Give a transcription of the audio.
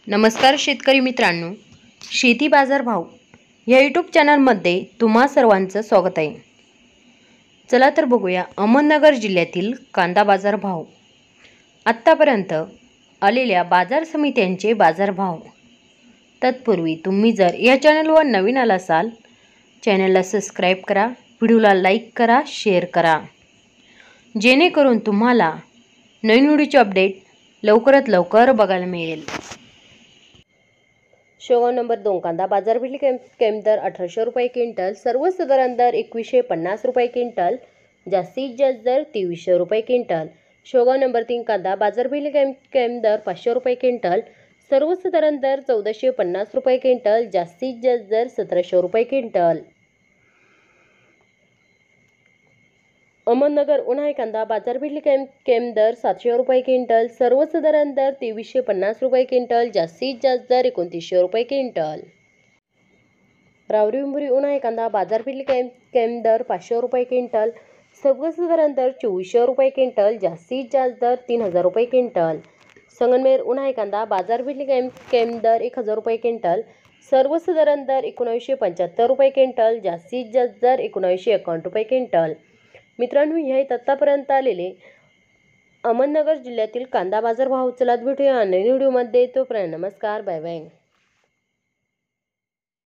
नमस्कार शेतकरी मित्रांनो, शेती बाजार भाव या यूट्यूब चॅनलमध्ये तुम्हा सर्वांचं स्वागत आहे। चला तर बघूया अहमदनगर जिल्ह्यातील कांदा बाजार भाव, आत्तापर्यंत आलेल्या बाजार समित्यांचे बाजार भाव। तत्पूर्वी तुम्ही जर या चॅनलवर नवीन आला असाल, चॅनलला सबस्क्राईब करा, व्हिडिओला लाईक करा, शेअर करा, जेणेकरून तुम्हाला नवीन व्हिडिओचे अपडेट लवकरात लवकर बघायला मिळेल। शेवगाव नंबर 2 कांदा बाजारपेठ कमी दर 1800 रुपये क्विंटल, सर्वसाधारण दर 2150 रुपये क्विंटल, जास्तीत जास्त दर 2300 रुपये क्विंटल। शेवगाव नंबर 3 कांदा बाजारपेठ कमी दर 500 रुपये क्विंटल, सर्वसाधारण दर 1450 रुपये क्विंटल, जास्तीत जास्त दर 1700 रुपये क्विंटल। अहमदनगर उन्हाळी कांदा बाजारपेठ कमी दर 700 रुपये क्विंटल, सर्वसाधारण दर 2350 रुपये क्विंटल, जास्तीत जास्त दर 2900 रुपये क्विंटल। रावरी उन्हाळी कांदा बाजारपेठ कमी दर 500 रुपये क्विंटल, सर्वसाधारण दर 2400 रुपये क्विंटल, जास्तीत जास्त दर 3000 रुपये क्विंटल। संगमनेर उन्हाळी कांदा बाजारपेठ कमी दर 1000 रुपये क्विंटल, सर्वसाधारण दर 1975 रुपये क्विंटल, जास्तीत जास्त दर 1951 रुपये क्विंटल। मित्रांनो, हे आहेत आत्तापर्यंत आलेले अहमदनगर जिल्ह्यातील कांदा बाजार भाव। चला भेटूया नवीन व्हिडिओमध्ये, तोपर्यंत नमस्कार, बाय बाय।